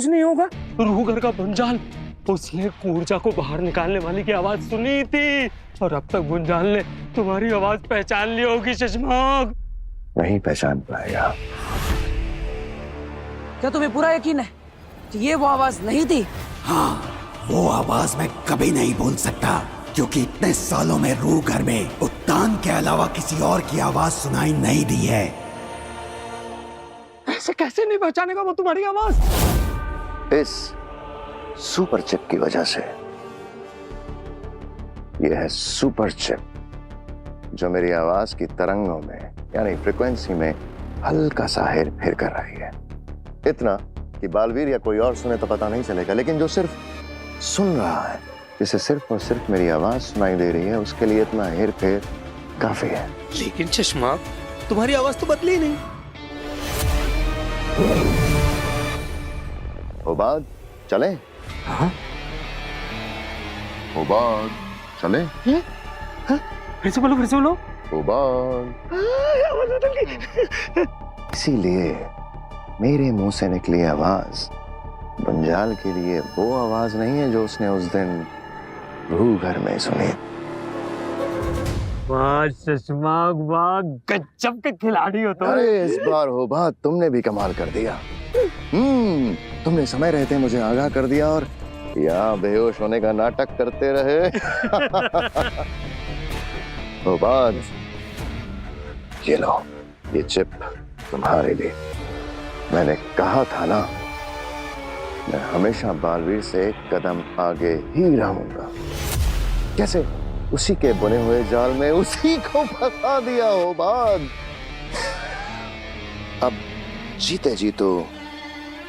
कुछ नहीं होगा। रूह घर का भुंजाल, उसने ऊर्जा को बाहर निकालने वाली की आवाज सुनी थी और अब तक भुंजाल ने तुम्हारी आवाज पहचान ली होगी शशमाग। नहीं पहचान पाएगा। क्या तुम्हें पूरा यकीन है कि ये वो आवाज नहीं थी? हाँ, वो आवाज मैं कभी नहीं भूल सकता, क्योंकि इतने सालों में रूह घर में उत्तान के अलावा किसी और की आवाज सुनाई नहीं दी है। ऐसे कैसे नहीं पहचानेगा वो तुम्हारी आवाज? इस सुपर चिप की वजह से। यह है सुपर चिप जो मेरी आवाज की तरंगों में यानी फ्रीक्वेंसी में हल्का सा हेर फेर कर रही है। इतना कि बालवीर या कोई और सुने तो पता नहीं चलेगा, लेकिन जो सिर्फ सुन रहा है, जिसे सिर्फ और सिर्फ मेरी आवाज सुनाई दे रही है, उसके लिए इतना हेर फेर काफी है। लेकिन चश्मा, तुम्हारी आवाज तो बदली नहीं। ओबाद चले? हाँ? ओबाद चले? फिर से बोलो, फिर से बोलो। ओबाद। आवाज बदल गई। इसीलिए मेरे मुंह से निकली आवाज भुंजाल के लिए वो आवाज नहीं है जो उसने उस दिन रूह घर में सुनी। वाह शशमाग, वाह, गजब के खिलाड़ी हो तुम। अरे इस बार हो बात तुमने भी कमाल कर दिया। तुमने समय रहते मुझे आगाह कर दिया और यहाँ बेहोश होने का नाटक करते रहे। हो बात, ये लो, ये चिप तुम्हारे लिए। मैंने कहा था ना, मैं हमेशा बालवीर से एक कदम आगे ही रहूंगा। कैसे? उसी के बुने हुए जाल में उसी को फंसा दिया हो बाद। अब जीते जी तो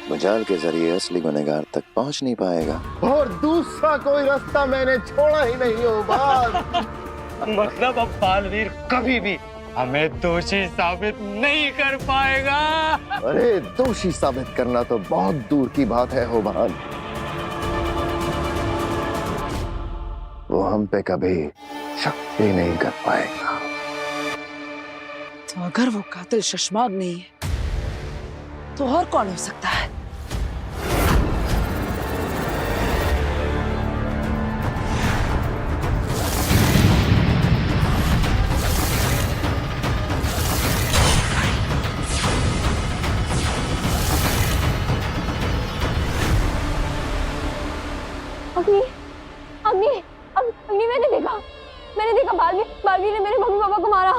भुंजाल के जरिए असली गुनहगार तक पहुंच नहीं पाएगा और दूसरा कोई रास्ता मैंने छोड़ा ही नहीं हो बाद। मतलब अब बालवीर कभी भी हमें दोषी साबित नहीं कर पाएगा। अरे दोषी साबित करना तो बहुत दूर की बात है होबान। वो हम पे कभी शक ही नहीं कर पाएगा। तो अगर वो कातिल शशमाग नहीं है तो और कौन हो सकता है? अग्नि मैंने देखा बालवीर ने मेरे मम्मी पापा को मारा।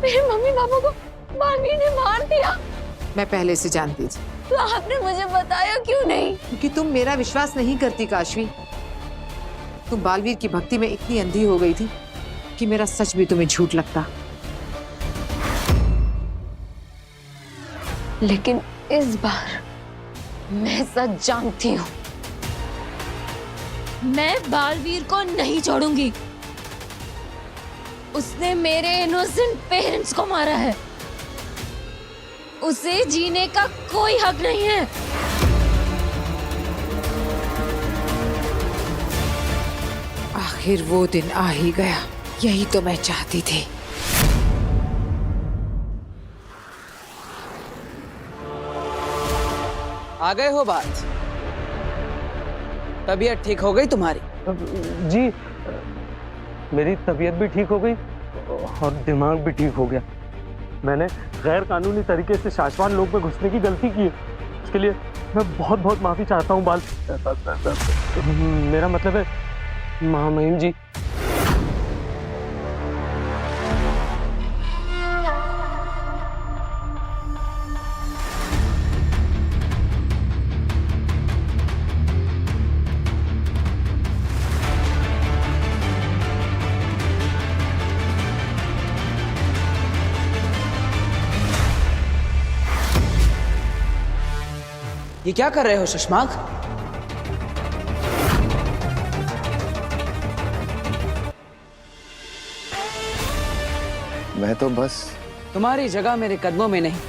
मेरे मम्मी पापा को बालवीर ने मार दिया। मैं पहले से जानती थी। तो आपने मुझे बताया क्यों नहीं? क्योंकि तुम मेरा विश्वास नहीं करती काशवी। तुम बालवीर की भक्ति में इतनी अंधी हो गई थी कि मेरा सच भी तुम्हें झूठ लगता। लेकिन इस बार मैं सच जानती हूँ। मैं बालवीर को नहीं छोड़ूंगी। उसने मेरे इनोसेंट पेरेंट्स को मारा है। उसे जीने का कोई हक नहीं है। आखिर वो दिन आ ही गया। यही तो मैं चाहती थी। आ गए हो बात? तबीयत ठीक हो गई तुम्हारी? जी, मेरी तबीयत भी ठीक हो गई और दिमाग भी ठीक हो गया। मैंने गैर कानूनी तरीके से शाश्वान लोक में घुसने की गलती की है। उसके लिए मैं बहुत बहुत माफी चाहता हूँ बाल। मेरा मतलब है महामहिम जी। ये क्या कर रहे हो शशमाग? मैं तो बस तुम्हारी जगह मेरे कदमों में नहीं।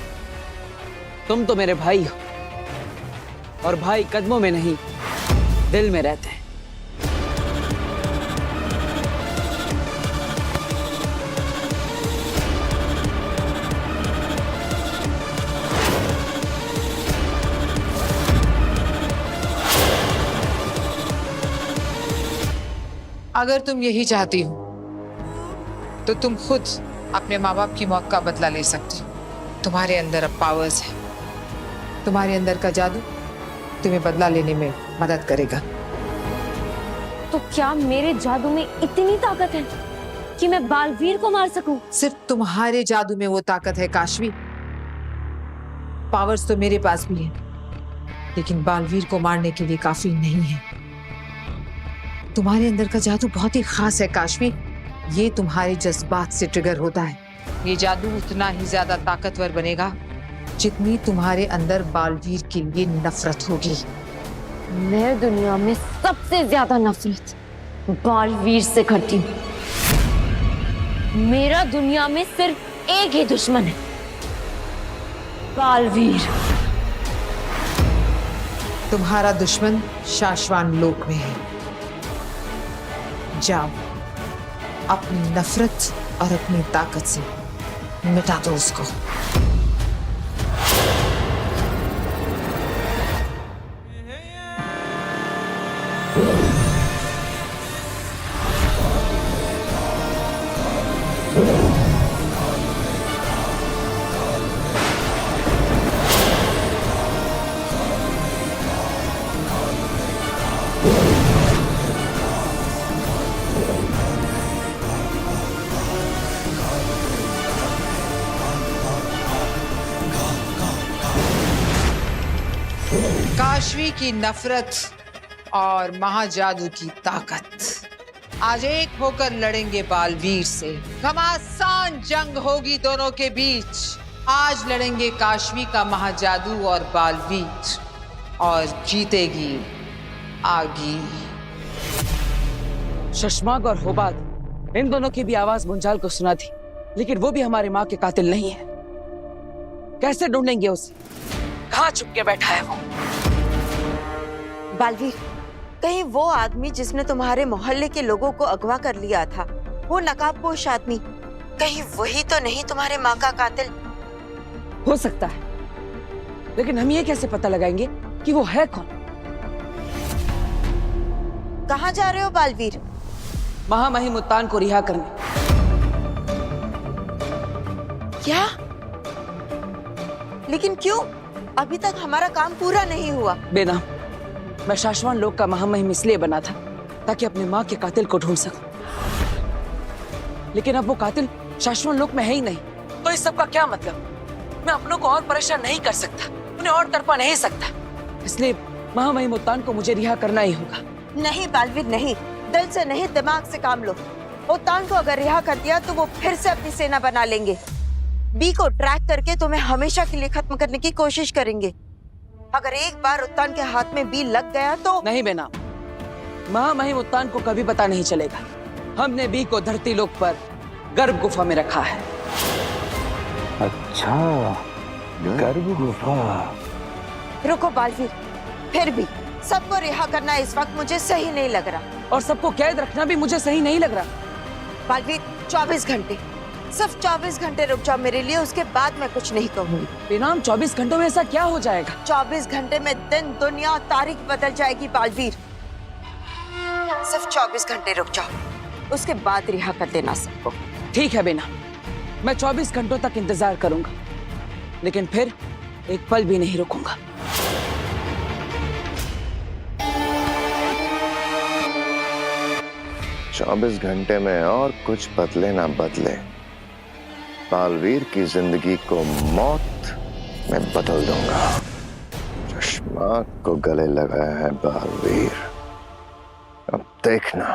तुम तो मेरे भाई हो और भाई कदमों में नहीं, दिल में रहते हैं। अगर तुम यही चाहती हो तो तुम खुद अपने माँ बाप की मौत का बदला ले सकती हो। तुम्हारे अंदर अब पावर्स है। तुम्हारे अंदर का जादू तुम्हें बदला लेने में मदद करेगा। तो क्या मेरे जादू में इतनी ताकत है कि मैं बालवीर को मार सकूं? सिर्फ तुम्हारे जादू में वो ताकत है काशवी। पावर्स तो मेरे पास भी है, लेकिन बालवीर को मारने के लिए काफी नहीं है। तुम्हारे अंदर का जादू बहुत ही खास है काशवी। ये तुम्हारे जज्बात से ट्रिगर होता है। ये जादू उतना ही ज्यादा ताकतवर बनेगा जितनी तुम्हारे अंदर बालवीर के लिए नफरत होगी। मैं दुनिया में सबसे ज्यादा नफरत बालवीर से करती हूँ। मेरा दुनिया में सिर्फ एक ही दुश्मन है, बालवीर। तुम्हारा दुश्मन शाश्वान लोक में है। जाओ, अपनी नफरत और अपनी ताकत से मिटा दो उसको। काशवी की नफरत और महाजादू की ताकत आज एक होकर लड़ेंगे बालवीर से। घमासान जंग होगी दोनों के बीच। आज लड़ेंगे काशवी का महाजादू और बालवीर, और जीतेगी आगी। शशमाक और होबाद, इन दोनों की भी आवाज मुंजाल को सुना थी, लेकिन वो भी हमारी माँ के कातिल नहीं है। कैसे ढूंढेंगे उसे? कहाँ छुप के बैठा है वो? बालवीर, कहीं वो आदमी जिसने तुम्हारे मोहल्ले के लोगों को अगवा कर लिया था, वो नकाबपोश आदमी, कहीं वही तो नहीं तुम्हारे माँ का कातिल? हो सकता है, लेकिन हम ये कैसे पता लगाएंगे कि वो है कौन? कहाँ जा रहे हो बालवीर? महामहिम उत्तान को रिहा करने। क्या? लेकिन क्यों? अभी तक हमारा काम पूरा नहीं हुआ। बेना, मैं शाश्वान लोक का महामहिम इसलिए बना था ताकि अपने माँ के कातिल को ढूंढ सकूं। लेकिन अब वो कातिल शाश्वान लोक में है ही नहीं, तो इस सब का क्या मतलब? मैं अपनों को और परेशान नहीं कर सकता, उन्हें और तड़पा नहीं सकता। इसलिए महामहिम उत्तान को मुझे रिहा करना ही होगा। नहीं बालवीर, नहीं। दिल से नहीं, दिमाग से काम लो। उत्तान को अगर रिहा कर दिया तो वो फिर से अपनी सेना बना लेंगे। बी को ट्रैक करके तुम्हें हमेशा के लिए खत्म करने की कोशिश करेंगे। अगर एक बार उत्तान के हाथ में बी लग गया तो नहीं बेना, महामहिम उत्तान को कभी पता नहीं चलेगा। हमने बी को धरती लोक पर गर्भ गुफा में रखा है। अच्छा, गर्भ गुफा। रुको बालवीर, फिर भी सबको रिहा करना इस वक्त मुझे सही नहीं लग रहा। और सबको कैद रखना भी मुझे सही नहीं लग रहा। बालवीर, 24 घंटे, सिर्फ 24 घंटे रुक जाओ मेरे लिए, उसके बाद मैं कुछ नहीं कहूंगी। बेनाम 24 घंटों में ऐसा क्या हो जाएगा? 24 घंटे में दिन, दुनिया, तारीख बदल जाएगी बालवीर। सिर्फ 24 घंटे रुक जाओ, उसके बाद रिहा कर देना सबको। ठीक है बेना, मैं 24 घंटों तक इंतजार करूंगा, लेकिन फिर एक पल भी नहीं रुकूंगा। चौबीस घंटे में और कुछ बदले ना बदले, बालवीर की जिंदगी को मौत में बदल दूंगा। शशमाक को गले लगाया है बालवीर, अब देखना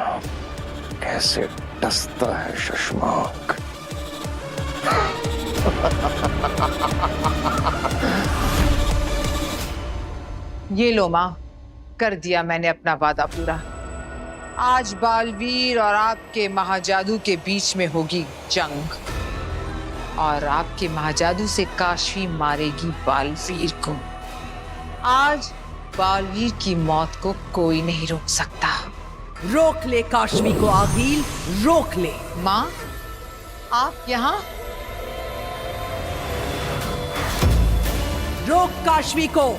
कैसे टसता है शशमाक। ये लो माँ, कर दिया मैंने अपना वादा पूरा। आज बालवीर और आपके महाजादू के बीच में होगी जंग, और आपके महाजादू से काशवी मारेगी बालवीर को। आज बालवीर की मौत को कोई नहीं रोक सकता। रोक ले काशवी को आगिल, रोक ले। माँ, आप यहाँ? रोक काशवी को।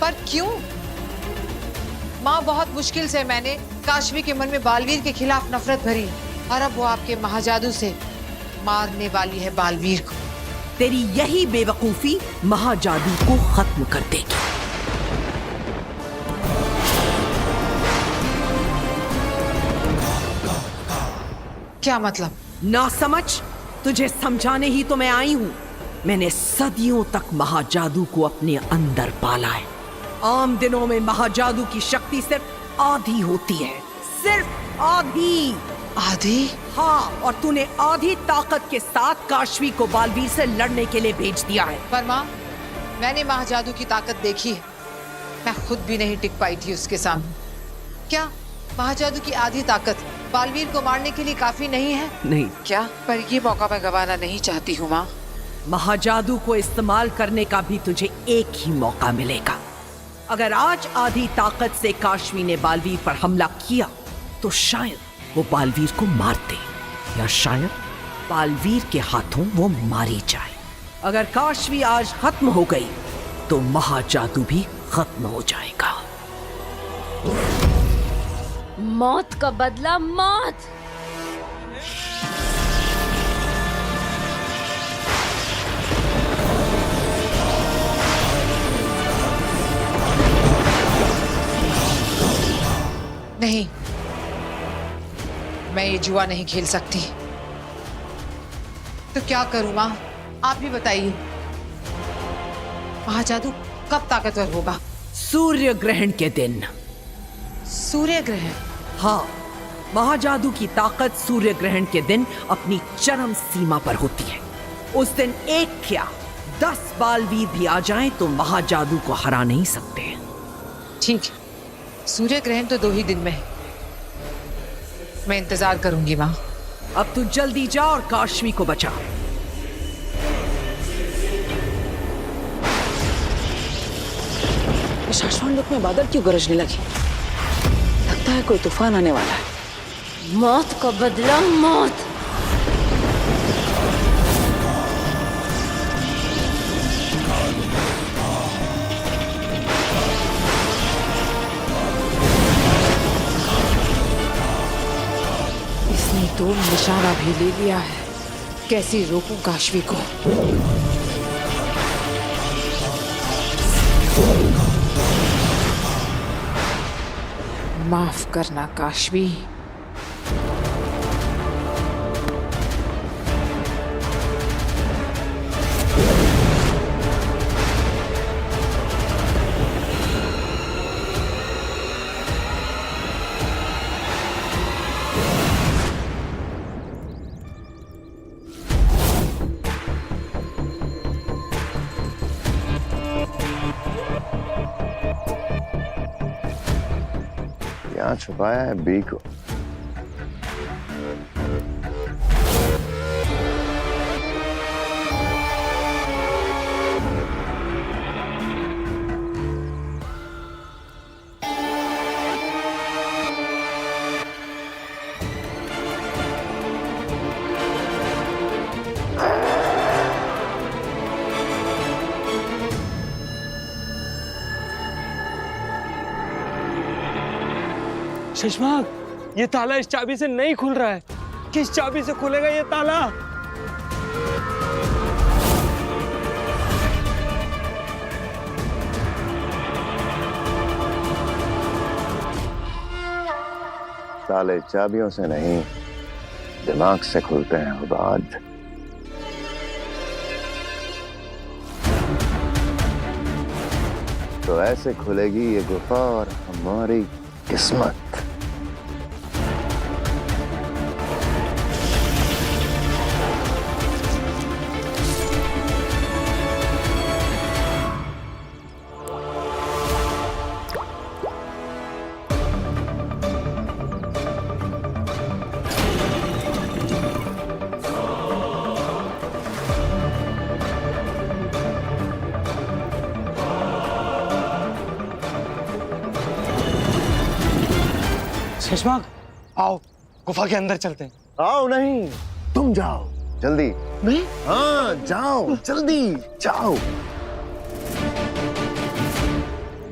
पर क्यों? माँ, बहुत मुश्किल से मैंने काशवी के मन में बालवीर के खिलाफ नफरत भरी और अब वो आपके महाजादू से मारने वाली है बालवीर को। तेरी यही बेवकूफी महाजादू को खत्म कर देगी। क्या मतलब? ना समझ, तुझे समझाने ही तो मैं आई हूं। मैंने सदियों तक महाजादू को अपने अंदर पाला है। आम दिनों में महाजादू की शक्ति सिर्फ आधी होती है, सिर्फ आधी। आधी? हाँ, और तूने आधी ताकत के साथ काशवी को बालवीर से लड़ने के लिए भेज दिया है। पर माँ, मैंने महाजादू की ताकत देखी है। मैं खुद भी नहीं टिक पाई थी उसके सामने। क्या महाजादू की आधी ताकत बालवीर को मारने के लिए काफी नहीं है? नहीं, क्या? पर ये मौका मैं गंवाना नहीं चाहती हूँ माँ। महाजादू को इस्तेमाल करने का भी तुझे एक ही मौका मिलेगा। अगर आज आधी ताकत से काशवी ने बालवीर पर हमला किया तो शायद वो बालवीर को मार दे, या शायद बालवीर के हाथों वो मारी जाए। अगर काशवी आज खत्म हो गई तो महाजादू भी खत्म हो जाएगा। मौत का बदला मौत। नहीं, मैं ये जुआ नहीं खेल सकती। तो क्या करूं माँ, आप ही बताइए। महाजादू कब ताकतवर होगा? सूर्य ग्रहण के दिन। सूर्य ग्रहण? हाँ, महाजादू की ताकत सूर्य ग्रहण के दिन अपनी चरम सीमा पर होती है। उस दिन एक क्या 10 बालवीर भी आ जाएं तो महाजादू को हरा नहीं सकते। ठीक है, सूर्य ग्रहण तो 2 ही दिन में है। मैं इंतजार करूंगी माँ। अब तू जल्दी जा और काशवी को बचा। शाश्वत लोक में बादल क्यों गरजने लगे? लगता है कोई तूफान आने वाला है। मौत का बदला मौत। इसने तो निशाना भी ले लिया है। कैसे रोकूं काशवी को? माफ करना काशवी। यहाँ छुपाया है बी को। शशमाक, ये ताला इस चाबी से नहीं खुल रहा है। किस चाबी से खुलेगा ये ताला? ताले चाबियों से नहीं, दिमाग से खुलते हैं उबाद। तो ऐसे खुलेगी ये गुफा और हमारी किस्मत। शशमाक, आओ गुफा के अंदर चलते हैं। आओ नहीं, तुम जाओ जल्दी। मैं? हाँ जाओ जल्दी जाओ।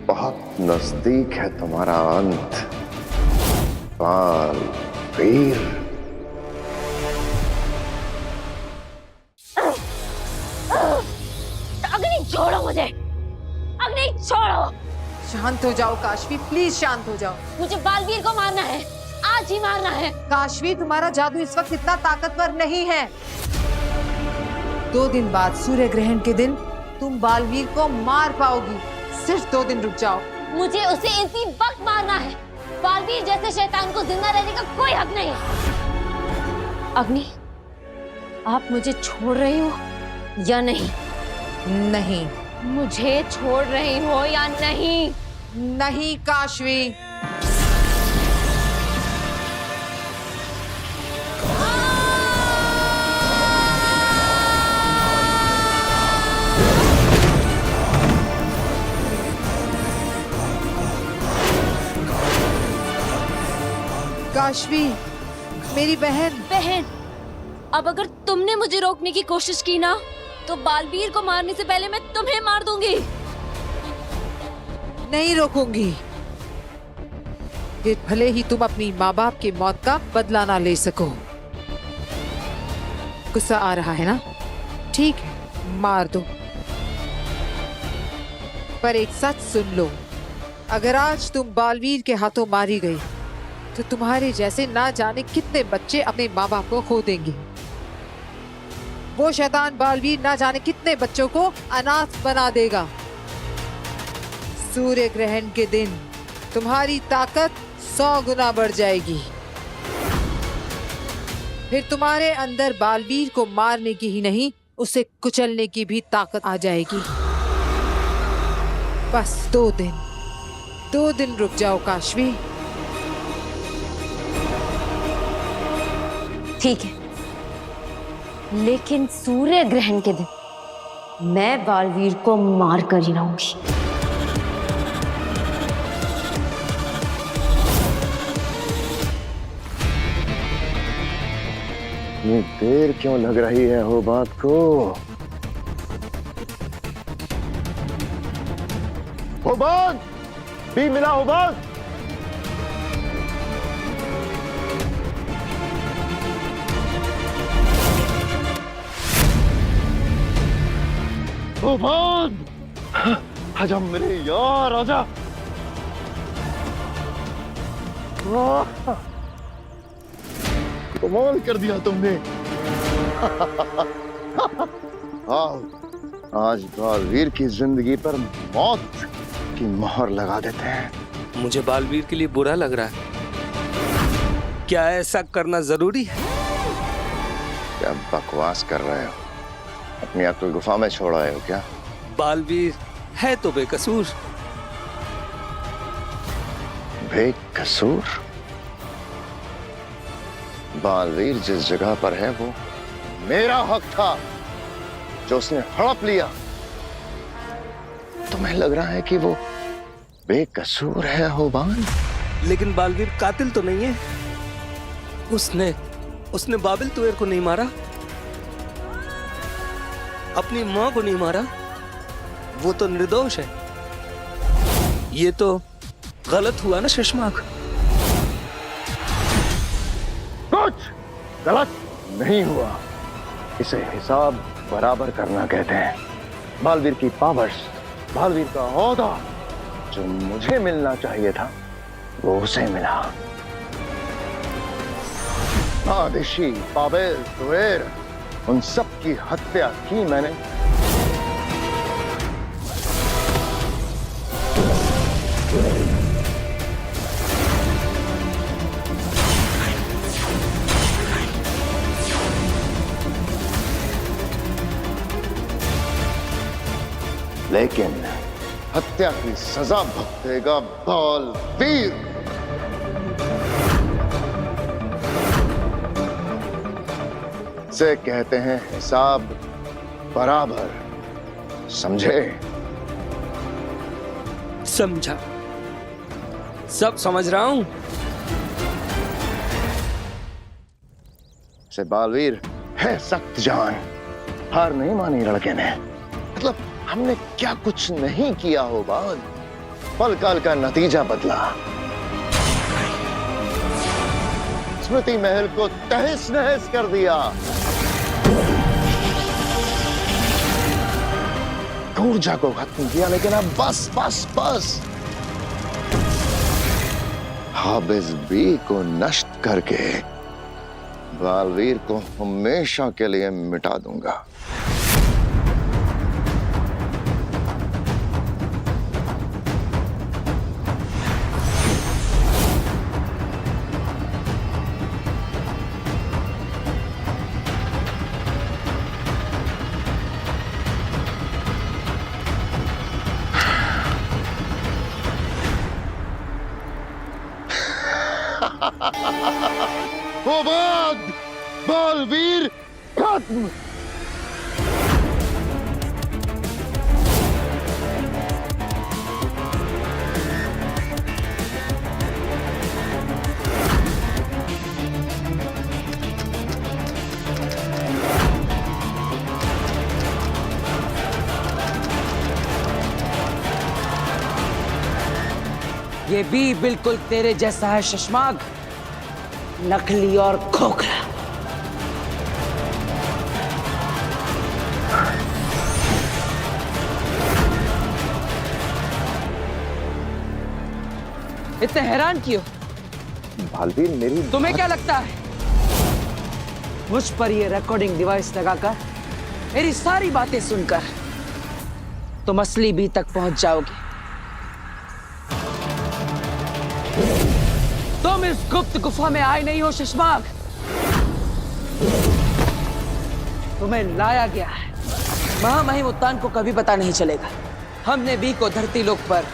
बहुत नजदीक है तुम्हारा अंत। बालवीर। अग्नि छोड़ो मुझे, अग्नि छोड़ो। शांत हो जाओ काशवी, प्लीज शांत हो जाओ। मुझे बालवीर को मारना है, आज ही मारना है। काशवी, तुम्हारा जादू इस वक्त इतना ताकतवर नहीं है। 2 दिन बाद सूर्य ग्रहण के दिन तुम बालवीर को मार पाओगी। सिर्फ 2 दिन रुक जाओ। मुझे उसे इसी वक्त मारना है। बालवीर जैसे शैतान को जिंदा रहने का कोई हक नहीं। अग्नि, आप मुझे छोड़ रही हो या नहीं? नहीं। मुझे छोड़ रही हो या नहीं? नहीं काशवी। काशवी, मेरी बहन। बहन, अब अगर तुमने मुझे रोकने की कोशिश की ना, तो बालवीर को मारने से पहले मैं तुम्हें मार दूंगी। नहीं रोकूंगी। फिर भले ही तुम अपनी माँ बाप की मौत का बदला ना ले सको। गुस्सा आ रहा है ना? ठीक है, मार दो। पर एक सच सुन लो, अगर आज तुम बालवीर के हाथों मारी गई तो तुम्हारे जैसे ना जाने कितने बच्चे अपने माँ बाप को खो देंगे। वो शैतान बालवीर ना जाने कितने बच्चों को अनाथ बना देगा। सूर्य ग्रहण के दिन तुम्हारी ताकत 100 गुना बढ़ जाएगी। फिर तुम्हारे अंदर बालवीर को मारने की ही नहीं, उसे कुचलने की भी ताकत आ जाएगी। बस 2 दिन रुक जाओ काशवी। ठीक है, लेकिन सूर्य ग्रहण के दिन मैं बालवीर को मार कर ही रहूंगी। ये देर क्यों लग रही है हो बात को? हो बात भी मिला हो बात। आजा मेरे यार, आजा। कमाल कर दिया तुमने। आओ, आज बालवीर की जिंदगी पर मौत की मोहर लगा देते हैं। मुझे बालवीर के लिए बुरा लग रहा है। क्या ऐसा करना जरूरी है? क्या बकवास कर रहे हो? अपनी अक्ल गुफा में छोड़ आए हो क्या? बालवीर है तो बेकसूर। बेकसूर? बालवीर जिस जगह पर है वो मेरा हक था जो उसने हड़प लिया। तुम्हें लग रहा है कि वो बेकसूर है होबान? लेकिन बालवीर कातिल तो नहीं है। उसने बाबिल तुएर को नहीं मारा, अपनी मां को नहीं मारा। वो तो निर्दोष है। ये तो गलत हुआ ना शशमाक? कुछ गलत नहीं हुआ। इसे हिसाब बराबर करना कहते हैं। बालवीर की पावर्स, बालवीर का ओहदा जो मुझे मिलना चाहिए था वो उसे मिला। आदिशी, बाबिल, तुएर, उन सब की हत्या की मैंने। लेकिन हत्या की सजा भुगतेगा बालवीर। से कहते हैं हिसाब बराबर, समझे? समझा, सब समझ रहा हूं। से बालवीर है सख्त जान, हार नहीं मानी लड़के ने। मतलब हमने क्या कुछ नहीं किया हो बाल, पल काल का नतीजा बदला। स्मृति महल को तहस नहस कर दिया। ऊर्जा को खत्म किया, लेकिन अब बस बस बस। हाबिज बी को नष्ट करके बालवीर को हमेशा के लिए मिटा दूंगा। वो बालवीर खत्म। ये भी बिल्कुल तेरे जैसा है शशमाग, नकली और खोखला। इतने हैरान क्यों? बालवीर मेरी तुम्हें क्या लगता है मुझ पर ये रिकॉर्डिंग डिवाइस लगाकर मेरी सारी बातें सुनकर तुम असली बी तक पहुंच जाओगे? तुम इस गुप्त गुफा में आए नहीं हो शशमाग, तुम्हें लाया गया है। महामहिम उत्तान को कभी पता नहीं चलेगा। हमने बी को धरती लोक पर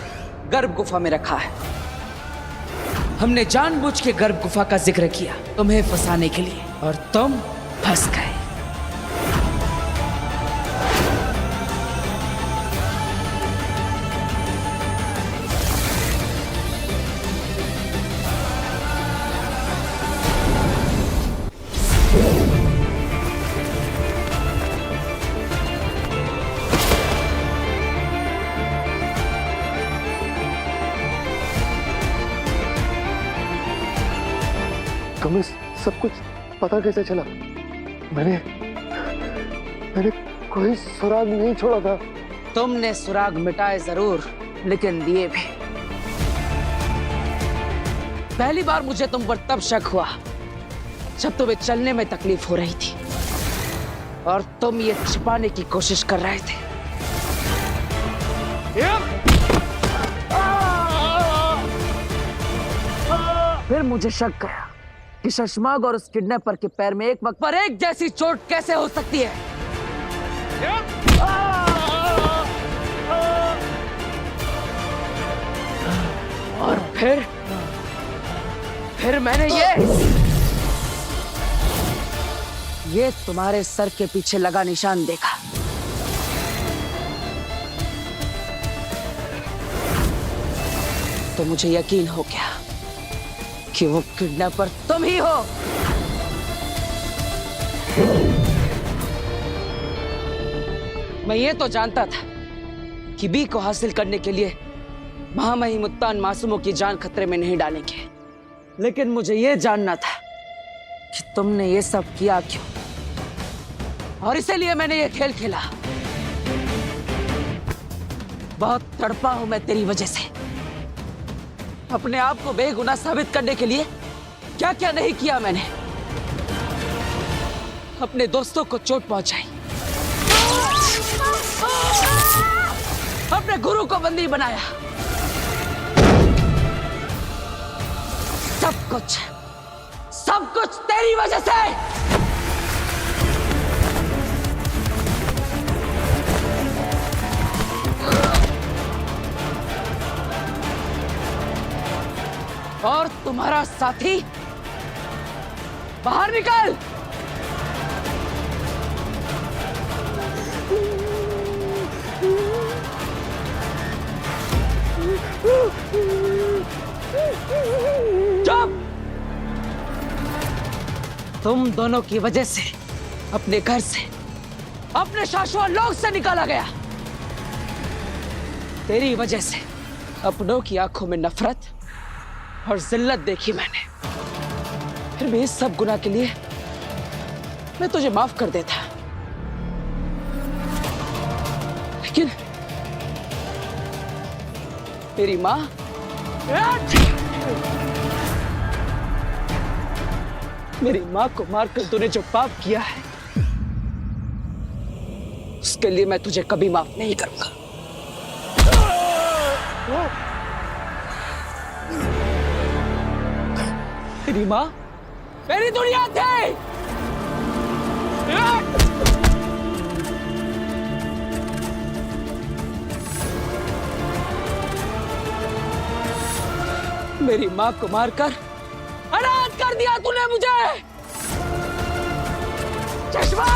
गर्भ गुफा में रखा है। हमने जानबूझ के गर्भ गुफा का जिक्र किया तुम्हें फंसाने के लिए, और तुम फंस गए। तुम्हें सब कुछ पता कैसे चला? मैंने कोई सुराग नहीं छोड़ा था। तुमने सुराग मिटाए जरूर, लेकिन दिए भी। पहली बार मुझे तुम पर तब शक हुआ जब तुम्हें चलने में तकलीफ हो रही थी और तुम ये छिपाने की कोशिश कर रहे थे। फिर मुझे शक गया कि शशमाग और उस किडनैपर के पैर में एक वक्त पर एक जैसी चोट कैसे हो सकती है। और फिर मैंने ये तुम्हारे सर के पीछे लगा निशान देखा। तो मुझे यकीन हो गया कि वो किडनैपर तुम ही हो। मैं ये तो जानता था कि बी को हासिल करने के लिए महामहिम उत्तान मासूमों की जान खतरे में नहीं डालेंगे, लेकिन मुझे ये जानना था कि तुमने ये सब किया क्यों, और इसीलिए मैंने ये खेल खेला। बहुत तड़पा हूं मैं तेरी वजह से। अपने आप को बेगुनाह साबित करने के लिए क्या क्या नहीं किया मैंने। अपने दोस्तों को चोट पहुंचाई, अपने गुरु को बंदी बनाया। सब कुछ तेरी वजह से। और तुम्हारा साथी बाहर निकल। चुप! तुम दोनों की वजह से अपने घर से, अपने शाश्वत लोक से निकाला गया। तेरी वजह से अपनों की आंखों में नफरत और जिल्लत देखी मैंने। फिर भी इस सब गुनाह के लिए मैं तुझे माफ कर देता, लेकिन मेरी माँ, मेरी माँ को मारकर तूने जो पाप किया है, उसके लिए मैं तुझे कभी माफ नहीं करूंगा। तेरी माँ मेरी दुनिया थी। मेरी माँ को मारकर अनाथ कर दिया तूने मुझे। चश्मा,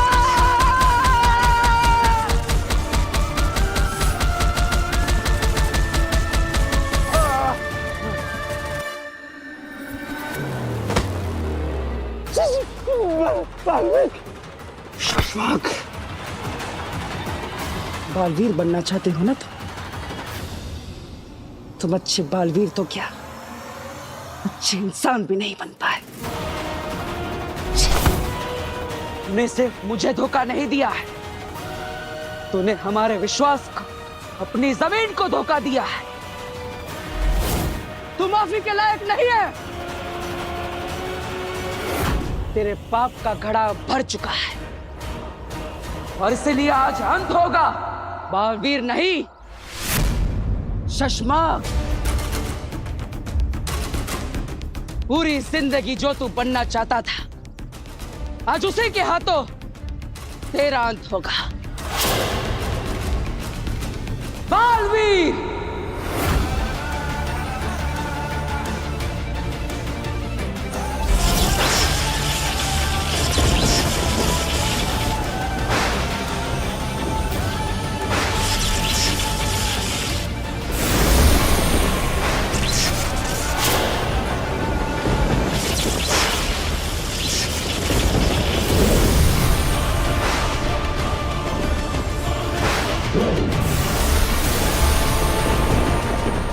शशांक, बालवीर बनना चाहते हो ना तुम अच्छे बालवीर तो क्या, अच्छे इंसान भी नहीं बन पाए। तूने सिर्फ मुझे धोखा नहीं दिया है, तूने हमारे विश्वास को, अपनी जमीन को धोखा दिया है। तू माफी के लायक नहीं है। तेरे पाप का घड़ा भर चुका है और इसलिए आज अंत होगा। बालवीर नहीं, शशमाक। पूरी जिंदगी जो तू बनना चाहता था, आज उसी के हाथों तेरा अंत होगा। बालवीर,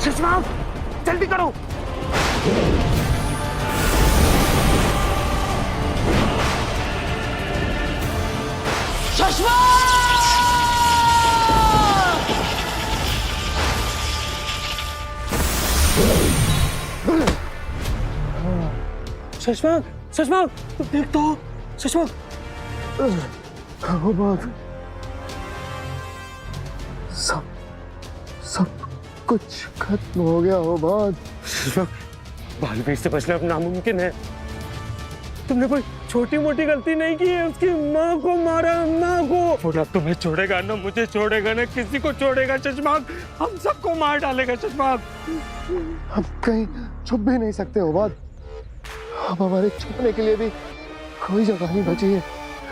शशांक, जल्दी करो। शशांक, शशांक, देख तो, शशांक। वो बात, सब कुछ खत्म हो गया। हो बात, बालवीर से बचना अब नामुमकिन है। तुमने कोई छोटी मोटी गलती नहीं की है। उसकी माँ को मारा, माँ को। वो ना तुम्हें छोड़ेगा, ना मुझे छोड़ेगा, ना किसी को छोड़ेगा। शशांक, हम सबको मार डालेगा। शशांक, हम कहीं छुप भी नहीं सकते। हो बात, अब हमारे छुपने के लिए भी कोई जगह नहीं बची है।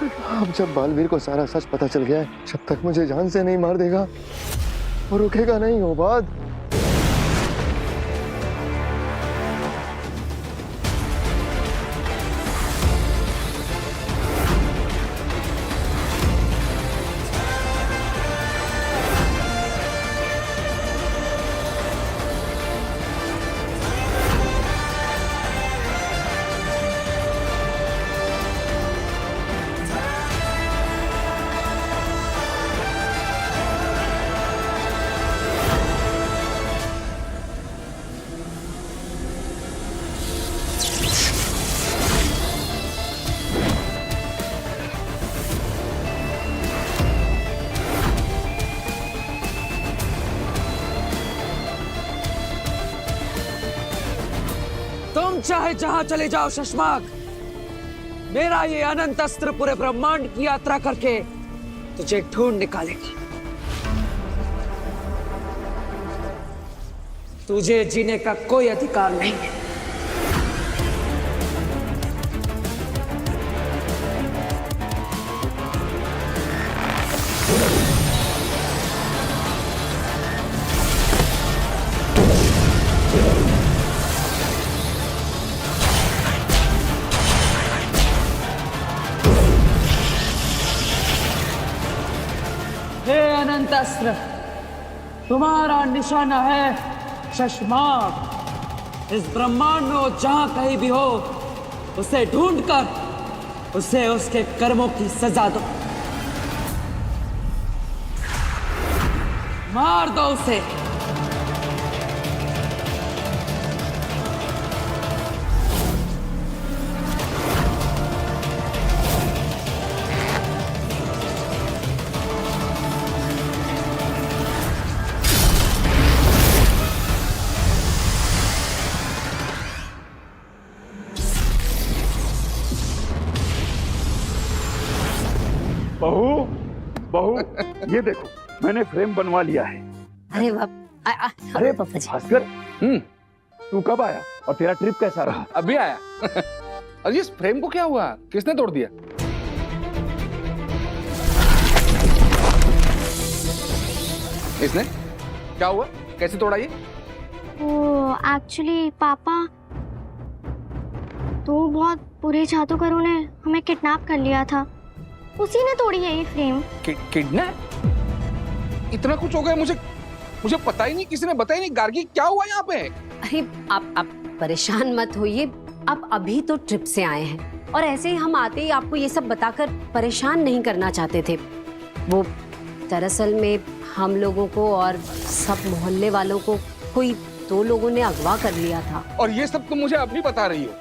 अब जब बालवीर को सारा सच पता चल गया है, जब तक मुझे जान से नहीं मार देगा, वो रुकेगा नहीं। हो बात, तुम चाहे जहां चले जाओ शशांक, मेरा ये अनंत अस्त्र पूरे ब्रह्मांड की यात्रा करके तुझे ढूंढ निकालेगा। तुझे जीने का कोई अधिकार नहीं है। हे अनंत अस्त्र, तुम्हारा निशाना है शशांक। इस ब्रह्मांड में वो जहां कहीं भी हो, उसे ढूंढकर उसे उसके कर्मों की सजा दो। मार दो उसे। बहू बहू ये देखो मैंने फ्रेम बनवा लिया है। अरे अरे भास्कर तू कब आया और तेरा ट्रिप कैसा रहा? अभी आया। अरे इस फ्रेम को क्या हुआ? किसने तोड़ दिया? इसने? क्या हुआ? कैसे तोड़ा ये? वो एक्चुअली पापा, तो बहुत बुरे जादूगरों ने हमें किडनैप कर लिया था, उसी ने तोड़ी है ये फ्रेम। किडनैप? इतना कुछ हो गया, मुझे पता ही नहीं, किसी ने बताया नहीं। गार्गी क्या हुआ यहाँ पे? अरे आप परेशान मत होइए, आप अभी तो ट्रिप से आए हैं और ऐसे ही हम आते ही आपको ये सब बताकर परेशान नहीं करना चाहते थे। वो दरअसल में हम लोगों को और सब मोहल्ले वालों को कोई 2 लोगों ने अगवा कर लिया था। और ये सब तुम मुझे अभी बता रही हो?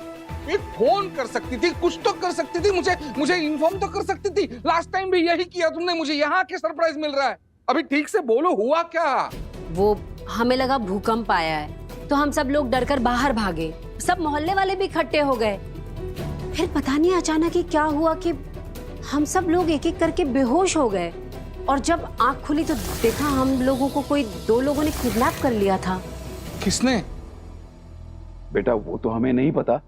एक फोन कर सकती थी, कुछ तो कर सकती थी, मुझे इन्फॉर्म तो कर सकती थी। लास्ट टाइम भी यही किया तुमने, मुझे यहाँ के सरप्राइज मिल रहा है। अभी ठीक से बोलो, हुआ क्या? वो हमें लगा भूकंप आया है तो हम सब लोग डरकर बाहर भागे, सब मोहल्ले वाले भी इकट्ठे हो गए। फिर पता नहीं अचानक ही क्या हुआ कि हम सब लोग एक एक करके बेहोश हो गए और जब आंख खुली तो देखा हम लोगों को कोई 2 लोगों ने किडनैप कर लिया था। किसने? बेटा वो तो हमें नहीं पता,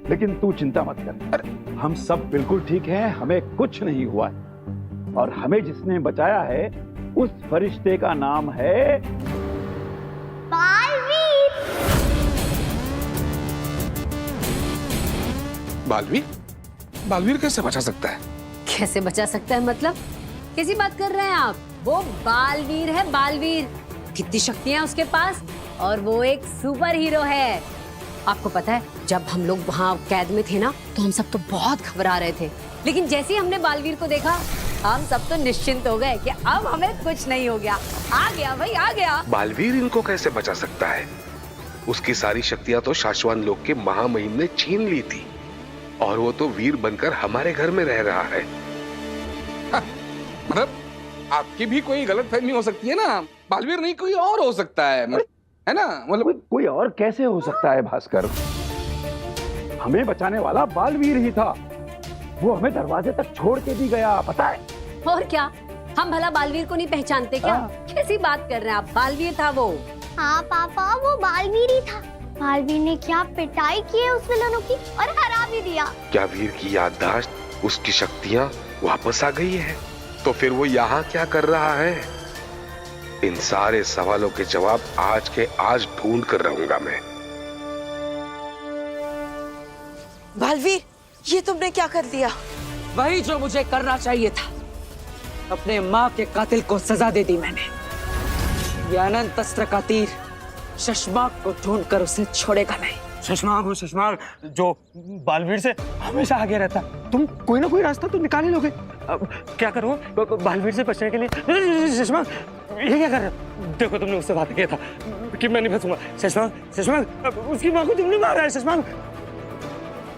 लेकिन तू चिंता मत कर, हम सब बिल्कुल ठीक हैं, हमें कुछ नहीं हुआ है। और हमें जिसने बचाया है उस फरिश्ते का नाम है बालवीर। बालवीर? बालवीर कैसे बचा सकता है? कैसे बचा सकता है मतलब? कैसी बात कर रहे हैं आप? वो बालवीर है, बालवीर। कितनी शक्तियां उसके पास, और वो एक सुपर हीरो है। आपको पता है जब हम लोग वहाँ कैद में थे ना तो हम सब तो बहुत घबरा रहे थे, लेकिन जैसे ही हमने बालवीर को देखा हम सब तो निश्चिंत हो गए कि अब हमें कुछ नहीं हो गया। आ गया भाई, आ गया। बालवीर इनको कैसे बचा सकता है? उसकी सारी शक्तियां तो शाश्वत लोक के महामहिम ने छीन ली थी और वो तो वीर बनकर हमारे घर में रह रहा है। मतलब आपकी भी कोई गलतफहमी हो सकती है ना, बालवीर नहीं कोई और हो सकता है ना? मतलब कोई और कैसे हो सकता है भास्कर? हमें बचाने वाला बालवीर ही था, वो हमें दरवाजे तक छोड़ के भी गया, पता है? और क्या, हम भला बालवीर को नहीं पहचानते क्या? कैसी बात कर रहे हैं आप? बालवीर था वो। हाँ पापा, वो बालवीर ही था। बालवीर ने क्या पिटाई की है उस विलनों की, और हरा भी दिया। क्या वीर की याददाश्त, उसकी शक्तियां वापस आ गई है? तो फिर वो यहाँ क्या कर रहा है? इन सारे सवालों के जवाब आज के आज ढूंढ कर रहूंगा मैं। बालवीर, ये तुमने क्या कर दिया? वही जो मुझे करना चाहिए था। अपने माँ के कातिल को सजा दे दी मैंने। ये अनंत अस्त्र का तीर शशमाक को ढूंढकर उसे छोड़ेगा नहीं। शशमाक, वो शशमाक जो बालवीर से हमेशा आगे रहता, तुम कोई ना कोई रास्ता तो निकाल ही लोगे। अब क्या करो बालवीर से बचने के लिए? शशमाक ये क्या कर रहे हो? देखो तुमने उससे बात किया था कि मैं नहीं फंसूंगा। शशमाक उसकी माँ को तुमने मारा है। शशमाक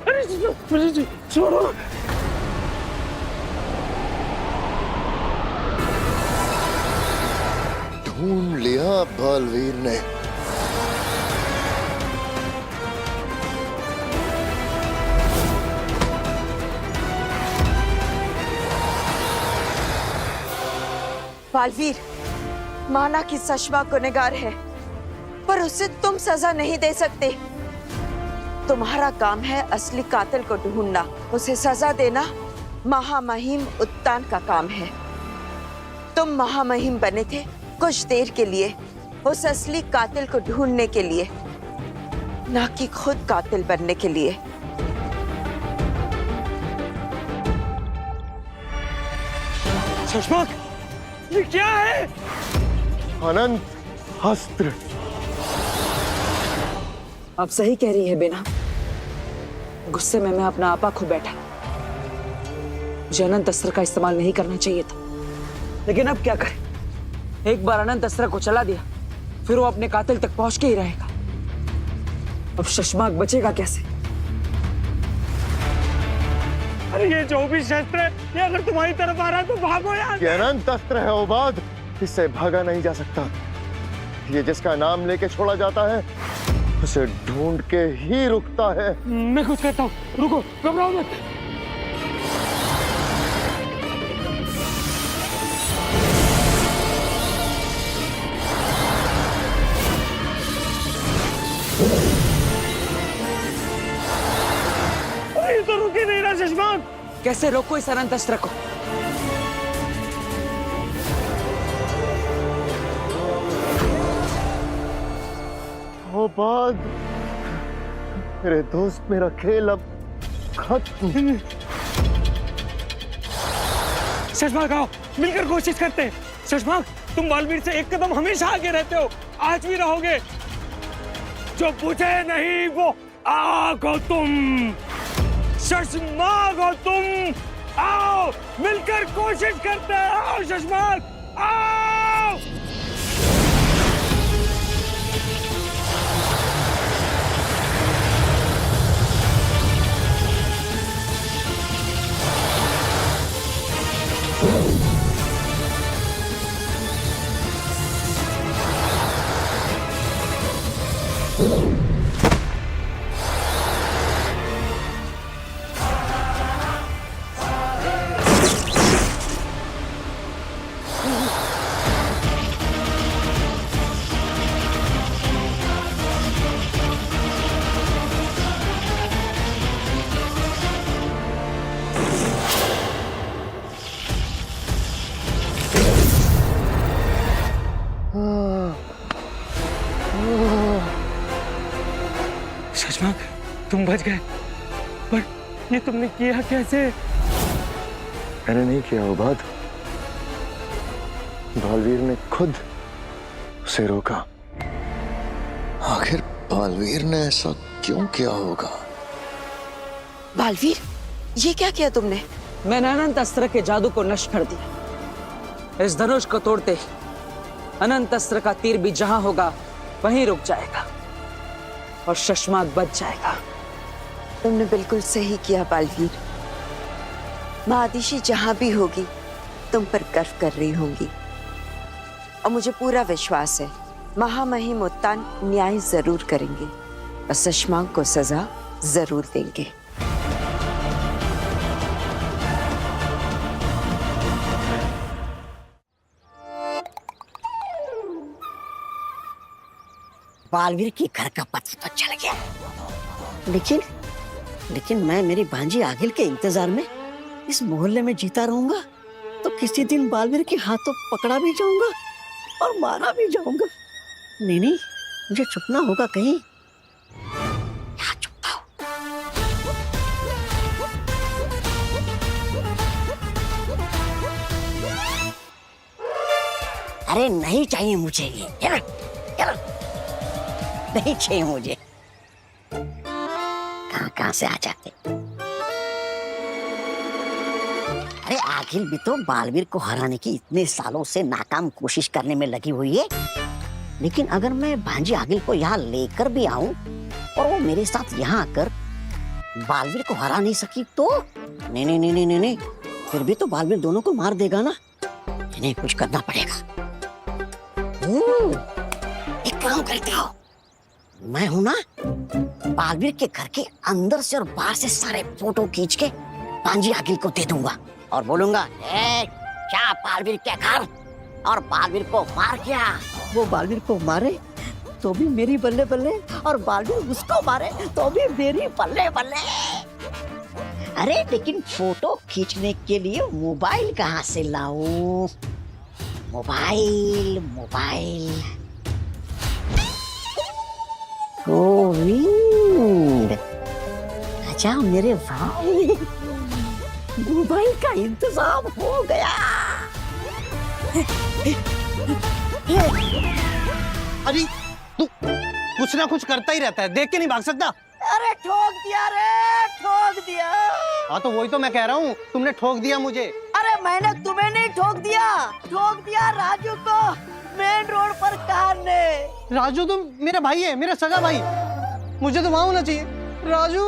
अरे छोड़ो। ढूंढ लिया बालवीर ने। बालवीर, माना कि सशमा गुनहगार है, पर उसे तुम सजा नहीं दे सकते। तुम्हारा काम है असली कातिल को ढूंढना, उसे सजा देना महामहिम उत्तान का काम है। तुम महामहिम बने थे कुछ देर के लिए, उस असली कातिल को ढूंढने के लिए, ना कि खुद कातिल बनने के लिए। शशमाक ये क्या है? अनंत अस्त्र। आप सही कह रही है बेना, गुस्से में मैं अपना आपा खो बैठा। मुझे अनंत अस्त्र का इस्तेमाल नहीं करना चाहिए था, लेकिन अब क्या करें? एक बार अनंत अस्त्र को चला दिया, फिर वो अपने कातिल तक पहुंच के ही रहेगा। अब शशमाक बचेगा कैसे? अरे ये जो भी शस्त्र है, ये अगर तुम्हारी तरफ आ रहा है तो भागो यार। ये अनंत अस्त्र है उबाद, इससे भागा नहीं जा सकता। ये जिसका नाम लेके छोड़ा जाता है उसे ढूंढ के ही रुकता है। मैं कुछ कहता हूँ, रुको, घबराओ मत। ये तो रुक ही नहीं रहा शशमाक। कैसे रोको इस अनंत अस्त्र को? उबाद, मेरे दोस्त, मेरा खेल अब खत्म। शशमाक आओ, मिलकर कोशिश करते हैं। शशमाक, तुम बालवीर से एक कदम हमेशा आगे रहते हो, आज भी रहोगे। जो बुझे नहीं वो आग हो तुम, शशमाक हो तुम। आओ, मिलकर कोशिश करते हैं। आओ शशमाक, आओ। शशमाक, तुम बच गए, पर ये तुमने किया कैसे? मैंने नहीं किया उबाद, बालवीर ने खुद उसे रोका। आखिर बालवीर ने ऐसा क्यों किया होगा? बालवीर, ये क्या किया तुमने? मैंने अनंत अस्त्र के जादू को नष्ट कर दिया। इस धनुष को तोड़ते ही अनंत अस्त्र का तीर भी जहां होगा वहीं रुक जाएगा और शशमाक बच जाएगा। तुमने बिल्कुल सही किया बालवीर। महादिशी जहां भी होगी तुम पर गर्व कर रही होंगी, और मुझे पूरा विश्वास है महामहिम उत्तान न्याय जरूर करेंगे और शशमाक को सजा जरूर देंगे। बालवीर के घर का पता तो चल गया, लेकिन मैं मेरी भांजी आगिल के इंतजार में इस मोहल्ले में जीता रहूंगा तो किसी दिन बालवीर के हाथों पकड़ा भी जाऊंगा और मारा भी जाऊंगा। नहीं, मुझे छुपना होगा कहीं। यहाँ छुपता हूँ। अरे नहीं चाहिए मुझे ये, नहीं चाहिए मुझे। कहां से आ जाते। अरे आखिर भी तो बालवीर को हराने की इतने सालों से नाकाम कोशिश करने में लगी हुई है, लेकिन अगर मैं भांजी आगिल को यहाँ लेकर भी आऊं और वो मेरे साथ यहाँ आकर बालवीर को हरा नहीं सकी तो नहीं, फिर भी तो बालवीर दोनों को मार देगा ना। इन्हें कुछ करना पड़ेगा। एक काम करते हो, मैं हूं ना, बालवीर के घर के अंदर से और बाहर से सारे फोटो खींच के भांजी आगिल को दे दूंगा और बोलूंगा, क्या बालवीर के घर और बालवीर को मार गया। वो बालवीर को मारे तो भी मेरी बल्ले बल्ले, और बालवीर उसको मारे तो भी मेरी बल्ले बल्ले। अरे लेकिन फोटो खींचने के लिए मोबाइल कहाँ से लाऊं? मोबाइल गोविंद, अच्छा मेरे भाई, मोबाइल का इंतजाम हो गया। अरे तू कुछ ना कुछ करता ही रहता है, देख के नहीं भाग सकता। अरे ठोक दिया रे, ठोक दिया। हाँ तो वही तो मैं कह रहा हूँ, तुमने ठोक दिया मुझे। अरे मैंने तुम्हें नहीं ठोक दिया राजू को मेन रोड पर कार ने। राजू तो मेरा भाई है, मेरा सगा भाई, मुझे तो वहाँ होना चाहिए। राजू।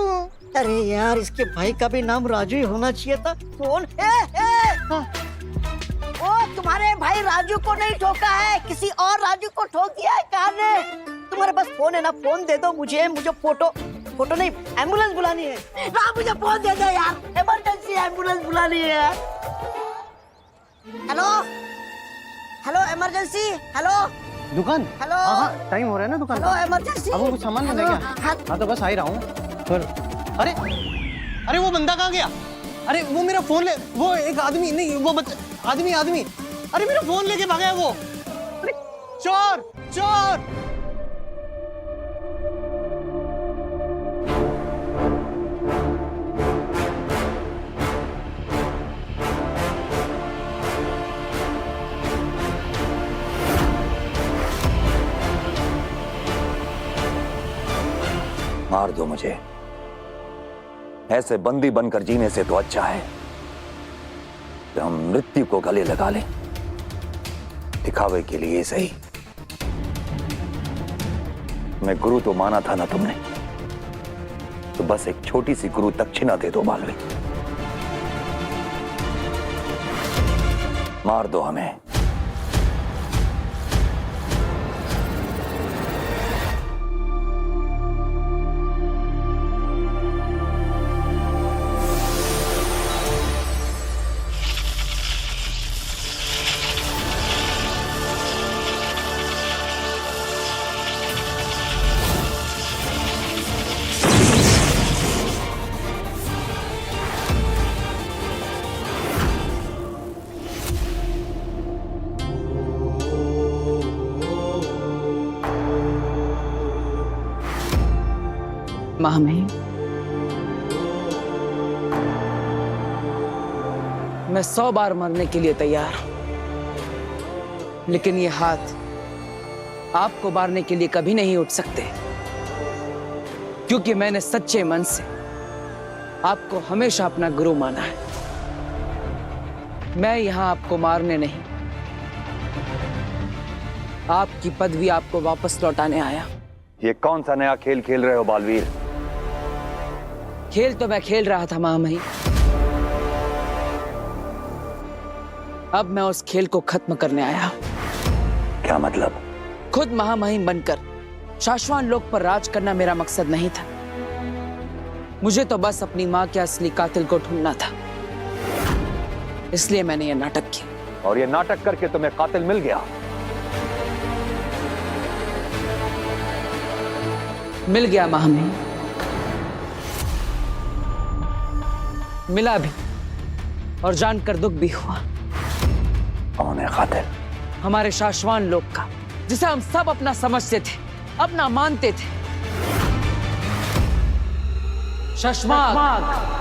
अरे यार इसके भाई का भी नाम राजू ही होना चाहिए था। फोन ओ तुम्हारे भाई राजू को नहीं ठोका है, किसी और राजू को ठोक दिया है कार ने। तुम्हारे पास फोन है ना, फोन दे दो मुझे फोटो नहीं, एम्बुलेंस बुलानी है। हाँ मुझे फोन दे दो यार, इमरजेंसी एम्बुलेंस बुलानी है। हेलो इमरजेंसी, हेलो दुकान। हेलो। हाँ टाइम हो रहा है ना दुकान। Hello emergency. अब वो कुछ सामान मिल गया। हाँ तो बस आ ही रहा हूँ। अरे वो बंदा कहाँ गया? अरे वो मेरा फोन ले, वो एक आदमी नहीं, वो आदमी। अरे मेरा फोन लेके भागा है वो। अरे चोर। मार दो मुझे, ऐसे बंदी बनकर जीने से तो अच्छा है कि हम मृत्यु को गले लगा लें, दिखावे के लिए सही। मैं गुरु तो माना था ना तुमने, तो बस एक छोटी सी गुरु दक्षिणा दे दो बालवी। मार दो हमें। महामहिम, मैं 100 बार मरने के लिए तैयार हूं, लेकिन ये हाथ आपको मारने के लिए कभी नहीं उठ सकते, क्योंकि मैंने सच्चे मन से आपको हमेशा अपना गुरु माना है। मैं यहां आपको मारने नहीं, आपकी पदवी आपको वापस लौटाने आया। ये कौन सा नया खेल खेल रहे हो बालवीर? खेल तो मैं खेल रहा था महामहिम, अब मैं उस खेल को खत्म करने आया। क्या मतलब? खुद महामहिम बनकर शाश्वान लोक पर राज करना मेरा मकसद नहीं था। मुझे तो बस अपनी मां के असली कातिल को ढूंढना था, इसलिए मैंने ये नाटक किया। और ये नाटक करके तुम्हें कातिल मिल गया? मिल गया महामहिम, मिला भी और जानकर दुख भी हुआ। कौन है कातिल? हमारे शाश्वान लोक का, जिसे हम सब अपना समझते थे, अपना मानते थे। शशमाग।